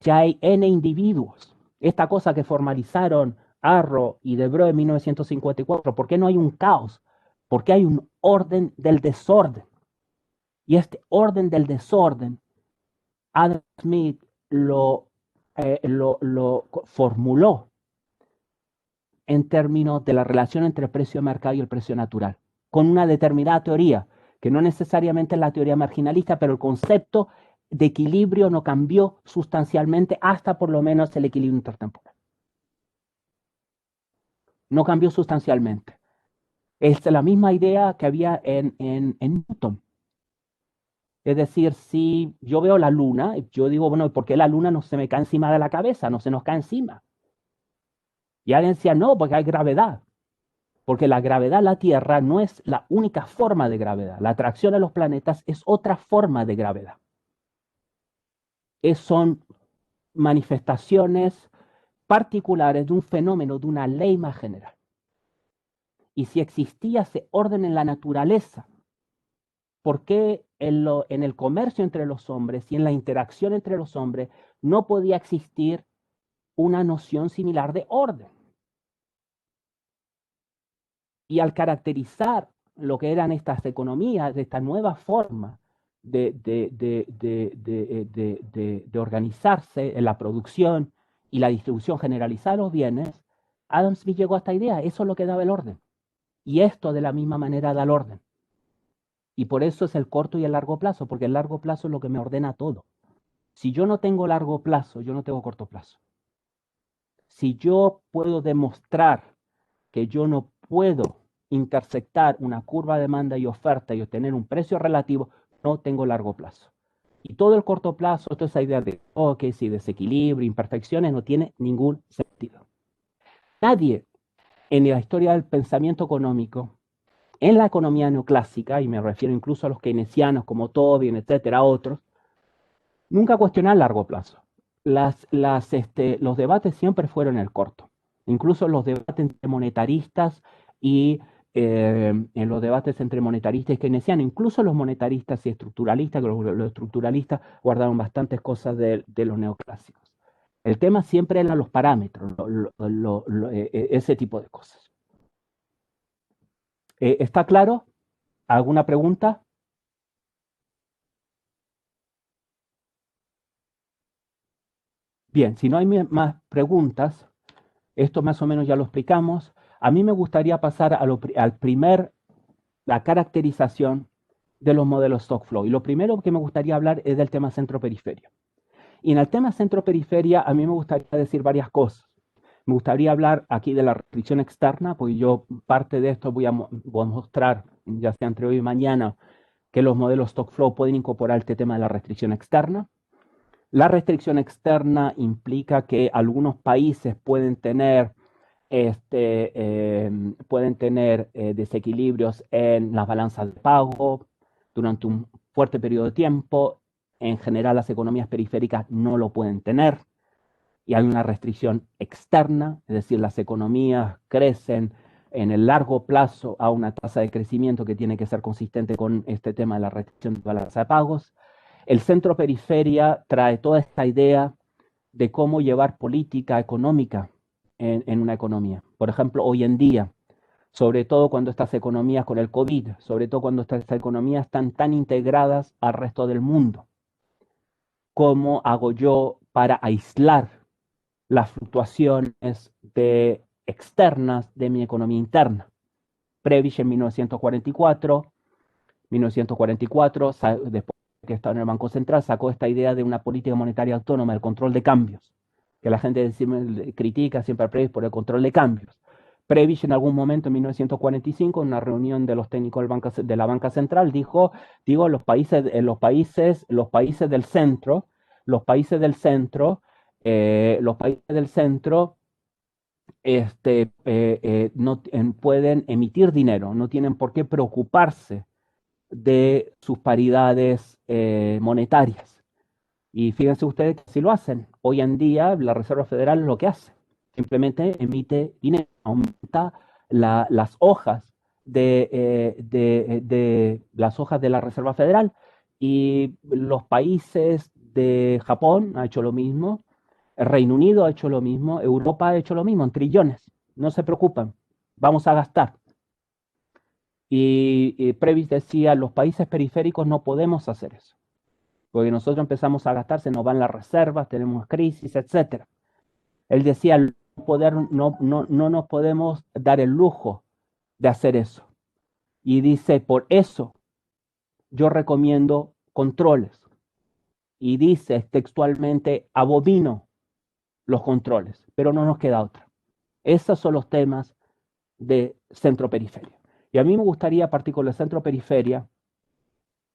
Ya hay N individuos. Esta cosa que formalizaron Arro y Debreu en 1954, ¿por qué no hay un caos? Porque hay un orden del desorden. Y este orden del desorden, Adam Smith lo formuló en términos de la relación entre el precio de mercado y el precio natural, con una determinada teoría, que no necesariamente es la teoría marginalista, pero el concepto de equilibrio no cambió sustancialmente hasta por lo menos el equilibrio intertemporal. No cambió sustancialmente. Es la misma idea que había en Newton. Es decir, si yo veo la luna, yo digo, bueno, ¿por qué la luna no se me cae encima de la cabeza? No se nos cae encima. Y alguien decía, no, porque hay gravedad. Porque la gravedad de la Tierra no es la única forma de gravedad. La atracción a los planetas es otra forma de gravedad. Son manifestaciones particulares de un fenómeno, de una ley más general. Y si existía ese orden en la naturaleza, ¿por qué en el comercio entre los hombres y en la interacción entre los hombres no podía existir una noción similar de orden? Y al caracterizar lo que eran estas economías, de esta nueva forma de organizarse en la producción y la distribución generalizada de los bienes, Adam Smith llegó a esta idea, eso es lo que daba el orden. Y esto de la misma manera da el orden. Y por eso es el corto y el largo plazo, porque el largo plazo es lo que me ordena todo. Si yo no tengo largo plazo, yo no tengo corto plazo. Si yo puedo demostrar que yo no puedo intersectar una curva de demanda y oferta y obtener un precio relativo, no tengo largo plazo. Y todo el corto plazo, toda esa idea de, ok, sí, desequilibrio, imperfecciones, no tiene ningún sentido. Nadie en la historia del pensamiento económico, en la economía neoclásica, y me refiero incluso a los keynesianos como Tobin, etcétera, otros, nunca cuestionó el largo plazo. los debates siempre fueron el corto. Incluso los debates entre monetaristas y en los debates entre monetaristas y keynesianos, incluso los monetaristas y estructuralistas, que los estructuralistas guardaron bastantes cosas de los neoclásicos. El tema siempre eran los parámetros, ese tipo de cosas. ¿Está claro? ¿Alguna pregunta? Bien, si no hay más preguntas, esto más o menos ya lo explicamos. A mí me gustaría pasar a la caracterización de los modelos Stockflow. Y lo primero que me gustaría hablar es del tema centro-periferia. Y en el tema centro-periferia a mí me gustaría decir varias cosas. Me gustaría hablar aquí de la restricción externa, porque yo parte de esto voy a mostrar, ya sea entre hoy y mañana, que los modelos Stockflow pueden incorporar este tema de la restricción externa. La restricción externa implica que algunos países pueden tener desequilibrios en las balanzas de pago durante un fuerte periodo de tiempo. En general, las economías periféricas no lo pueden tener y hay una restricción externa, es decir, las economías crecen en el largo plazo a una tasa de crecimiento que tiene que ser consistente con este tema de la restricción de balanza de pagos. El centro-periferia trae toda esta idea de cómo llevar política económica en una economía. Por ejemplo, hoy en día, sobre todo cuando estas economías con el COVID, sobre todo cuando estas economías están tan integradas al resto del mundo, ¿cómo hago yo para aislar las fluctuaciones externas de mi economía interna? Prebisch en 1944, después que estaba en el Banco Central, sacó esta idea de una política monetaria autónoma, el control de cambios, que la gente critica siempre a Prebisch por el control de cambios. Prebisch en algún momento en 1945, en una reunión de los técnicos de la banca central, dijo, los países del centro no pueden emitir dinero, no tienen por qué preocuparse de sus paridades monetarias. Y fíjense ustedes que si lo hacen, hoy en día la Reserva Federal es lo que hace, simplemente emite dinero, aumenta las hojas las hojas de la Reserva Federal, y los países de Japón ha hecho lo mismo, el Reino Unido ha hecho lo mismo, Europa ha hecho lo mismo, en trillones, no se preocupan, vamos a gastar. Y Prebisch decía, los países periféricos no podemos hacer eso, porque nosotros empezamos a gastar, se nos van las reservas, tenemos crisis, etc. Él decía, no nos podemos dar el lujo de hacer eso. Y dice, por eso yo recomiendo controles. Y dice textualmente, abomino los controles, pero no nos queda otra. Esos son los temas de centro-periferia. Y a mí me gustaría partir con la centro-periferia,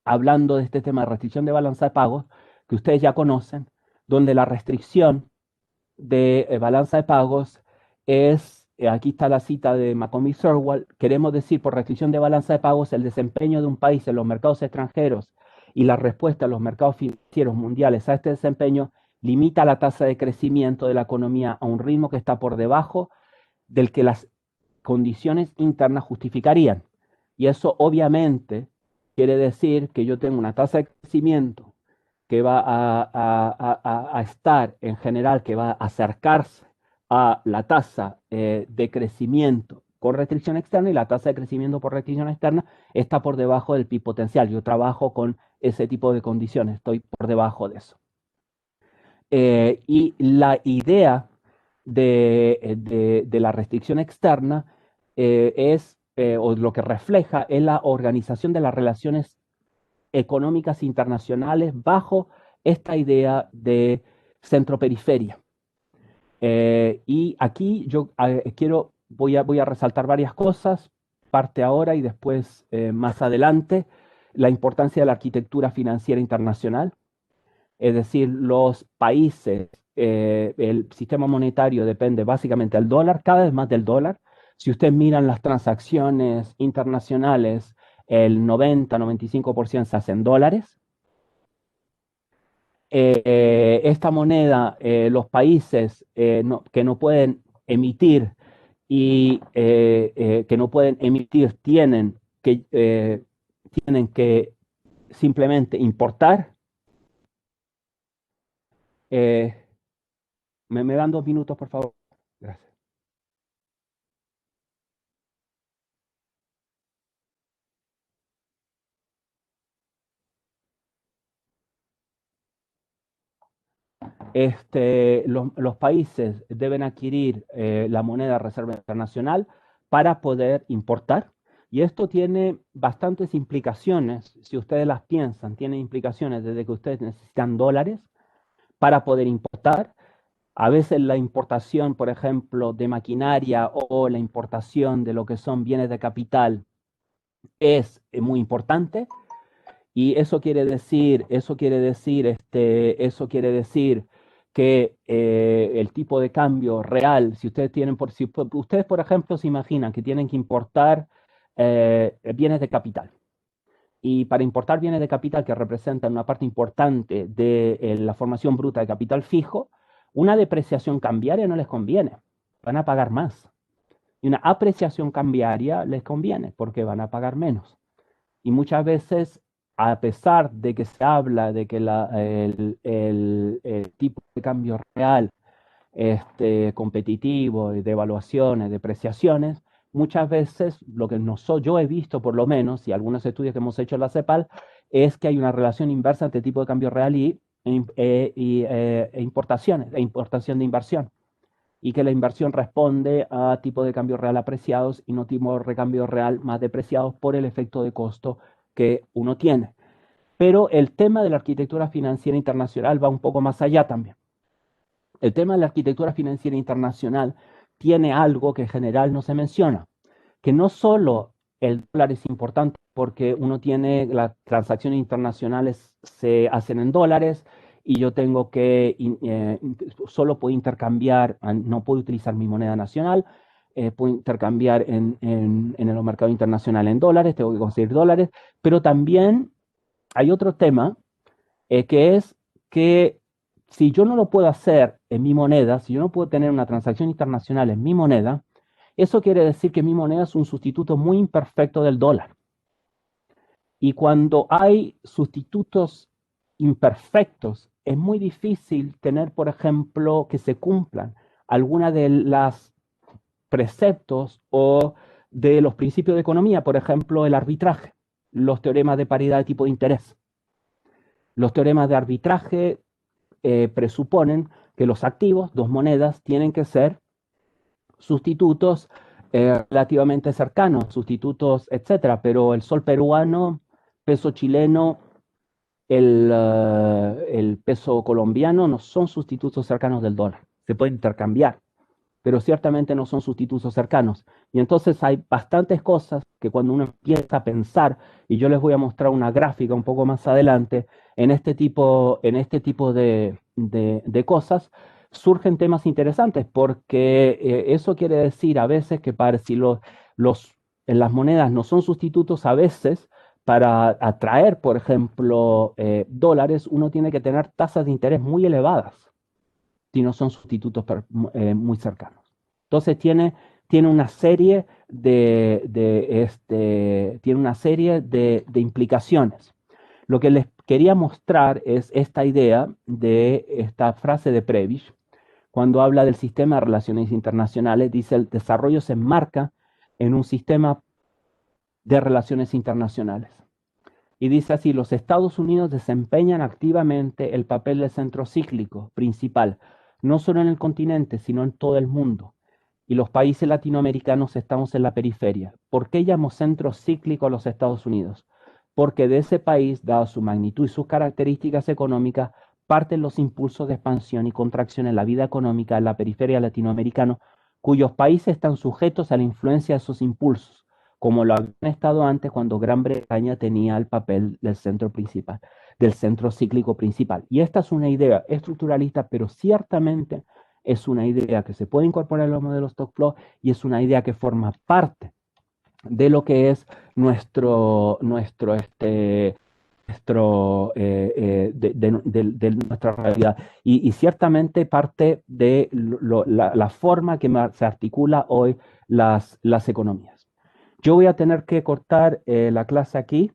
hablando de este tema de restricción de balanza de pagos, que ustedes ya conocen, donde la restricción de balanza de pagos es, aquí está la cita de McCormick Thirlwall, queremos decir por restricción de balanza de pagos el desempeño de un país en los mercados extranjeros y la respuesta de los mercados financieros mundiales a este desempeño limita la tasa de crecimiento de la economía a un ritmo que está por debajo del que las condiciones internas justificarían. Y eso obviamente quiere decir que yo tengo una tasa de crecimiento que va a estar en general, que va a acercarse a la tasa de crecimiento con restricción externa, y la tasa de crecimiento por restricción externa está por debajo del PIB potencial. Yo trabajo con ese tipo de condiciones, estoy por debajo de eso. Y la idea de la restricción externa o lo que refleja es la organización de las relaciones económicas internacionales bajo esta idea de centro-periferia. Y aquí yo voy a resaltar varias cosas, parte ahora y después más adelante, la importancia de la arquitectura financiera internacional, es decir, los países, el sistema monetario depende básicamente del dólar, cada vez más del dólar. Si ustedes miran las transacciones internacionales, el 90-95% se hacen dólares. esta moneda, los países que no pueden emitir que no pueden emitir tienen que simplemente importar. ¿Me dan 2 minutos, por favor? Gracias. Los países deben adquirir la moneda de reserva internacional para poder importar. Y esto tiene bastantes implicaciones, si ustedes las piensan, tiene implicaciones desde que ustedes necesitan dólares para poder importar. A veces la importación, por ejemplo, de maquinaria o la importación de lo que son bienes de capital es muy importante. Y eso quiere decir que el tipo de cambio real, si ustedes, por ejemplo, se imaginan que tienen que importar bienes de capital, y para importar bienes de capital que representan una parte importante de la formación bruta de capital fijo, una depreciación cambiaria no les conviene, van a pagar más. Y una apreciación cambiaria les conviene porque van a pagar menos. Y muchas veces, a pesar de que se habla de que el tipo de cambio real, competitivo, de evaluaciones, depreciaciones, muchas veces lo que yo he visto por lo menos, y algunos estudios que hemos hecho en la CEPAL, es que hay una relación inversa entre tipo de cambio real importación de inversión, y que la inversión responde a tipo de cambio real apreciados y no tipo de cambio real más depreciados por el efecto de costo que uno tiene. Pero el tema de la arquitectura financiera internacional va un poco más allá también. El tema de la arquitectura financiera internacional tiene algo que en general no se menciona, que no solo el dólar es importante porque uno tiene las transacciones internacionales se hacen en dólares y yo tengo que solo puedo intercambiar, no puedo utilizar mi moneda nacional, puedo intercambiar en el mercado internacional en dólares, tengo que conseguir dólares, pero también hay otro tema que es que si yo no lo puedo hacer en mi moneda, si yo no puedo tener una transacción internacional en mi moneda, eso quiere decir que mi moneda es un sustituto muy imperfecto del dólar. Y cuando hay sustitutos imperfectos, es muy difícil tener, por ejemplo, que se cumplan alguna de los preceptos o de los principios de economía, por ejemplo, el arbitraje, los teoremas de paridad de tipo de interés. Los teoremas de arbitraje presuponen que los activos, dos monedas, tienen que ser sustitutos relativamente cercanos, sustitutos, etcétera, pero el sol peruano, peso chileno, el peso colombiano no son sustitutos cercanos del dólar. Se pueden intercambiar, pero ciertamente no son sustitutos cercanos. Y entonces hay bastantes cosas que cuando uno empieza a pensar, y yo les voy a mostrar una gráfica un poco más adelante, en este tipo de cosas, surgen temas interesantes, porque eso quiere decir a veces que si las monedas no son sustitutos, a veces para atraer, por ejemplo, dólares, uno tiene que tener tasas de interés muy elevadas si no son sustitutos muy cercanos. Entonces tiene una serie tiene una serie de implicaciones. Lo que les quería mostrar es esta idea de esta frase de Prebisch, cuando habla del sistema de relaciones internacionales, dice el desarrollo se enmarca en un sistema de relaciones internacionales. Y dice así, los Estados Unidos desempeñan activamente el papel de centro cíclico principal, no solo en el continente, sino en todo el mundo. Y los países latinoamericanos estamos en la periferia. ¿Por qué llamo centro cíclico a los Estados Unidos? Porque de ese país, dada su magnitud y sus características económicas, parten los impulsos de expansión y contracción en la vida económica de la periferia latinoamericana, cuyos países están sujetos a la influencia de esos impulsos, como lo habían estado antes cuando Gran Bretaña tenía el papel del centro principal, del centro cíclico principal. Y esta es una idea estructuralista, pero ciertamente es una idea que se puede incorporar en los modelos Stock-Flow y es una idea que forma parte de lo que es nuestro de nuestra realidad. Y ciertamente parte de la forma que se articula hoy las economías. Yo voy a tener que cortar la clase aquí.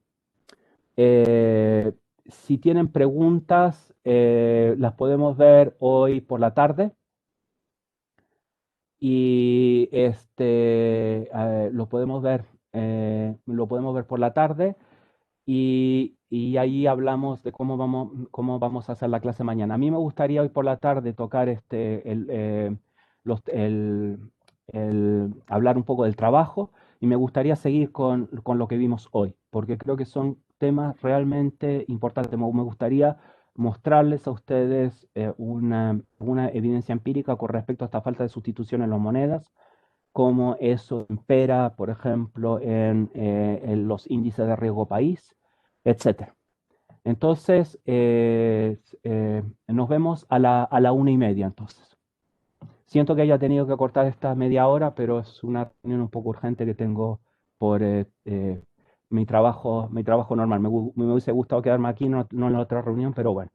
Si tienen preguntas, las podemos ver hoy por la tarde. Y lo podemos ver por la tarde. Y ahí hablamos de cómo vamos a hacer la clase mañana. A mí me gustaría hoy por la tarde tocar hablar un poco del trabajo, y me gustaría seguir con lo que vimos hoy, porque creo que son temas realmente importantes. Me gustaría mostrarles a ustedes una evidencia empírica con respecto a esta falta de sustitución en las monedas, cómo eso impera, por ejemplo, en los índices de riesgo país, etc. Entonces, nos vemos a la 1:30 entonces. Siento que haya tenido que cortar esta media hora, pero es una reunión un poco urgente que tengo por mi trabajo normal. Me hubiese gustado quedarme aquí, no en la otra reunión, pero bueno,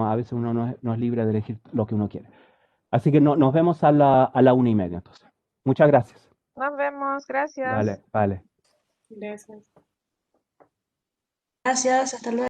a veces uno no es libre de elegir lo que uno quiere. Así que nos vemos a la 1:30 entonces. Muchas gracias. Nos vemos, gracias. Vale, vale. Gracias. Gracias, hasta luego.